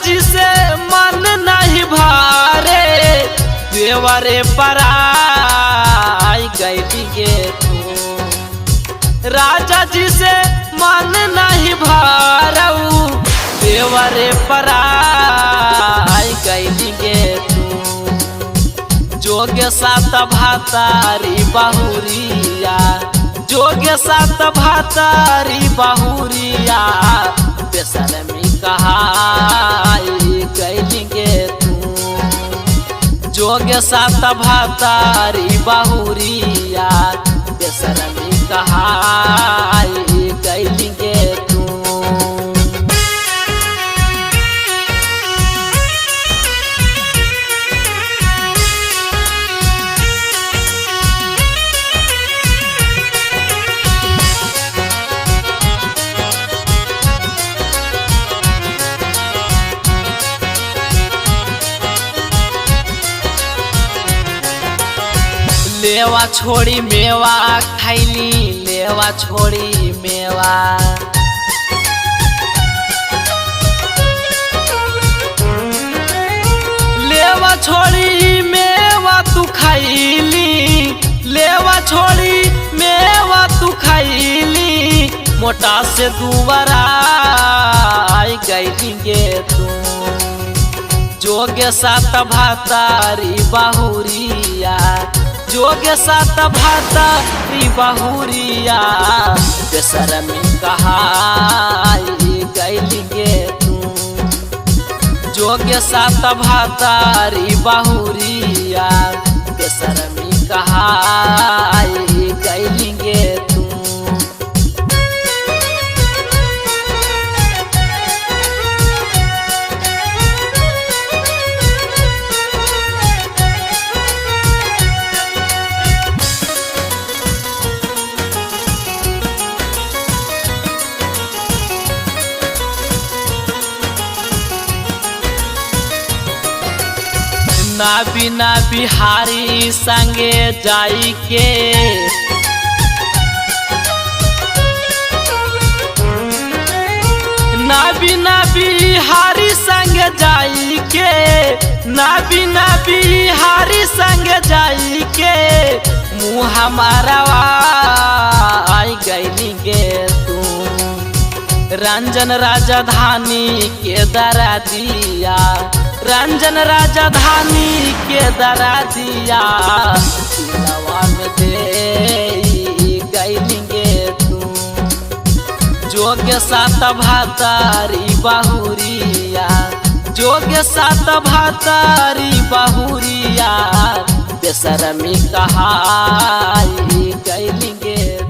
जी से मन नहीं भारे देवरे पराई गई गे तू। राजा जी से मन नहीं भारऊ देवरे पराई गई गे तू। जोगे सात भातारी बहुरिया जोगे सात भातारी बहुरिया बेसरमी कहाई गई गे तू। जोगे सात भातारी बहुरिया बेसरमी कहाई गई गे तू। लेवा छोड़ी मेवा खैली लेवा छोड़ी मेवा। लेवा छोड़ी मेवा तू खैली लेवा छोड़ी मेवा तू खैली मोटा से दुबारा आई गई गे तू। जोगे सात भातारी बहुरिया जोगे सात भातारी बहुरिया बेसरमी कहाई गई गे तू। जोगे सात भातारी बहुरिया बेसरमी कहाई गई गे तू। ना बिना बिहारी संगे जाई के ना बिना बिहारी संगे जाई के ना बिना बिहारी संगे जाई के मुँह हमारा आई गई गे तू। रंजन राजधानी के दरा दिया रंजन राजधानी के दरा दिया दिलवा में दे गई गे तू। जोगे सात भातारी बहुरिया जोगे सात भातारी बहुरिया बेसरमी कहाई गई गे।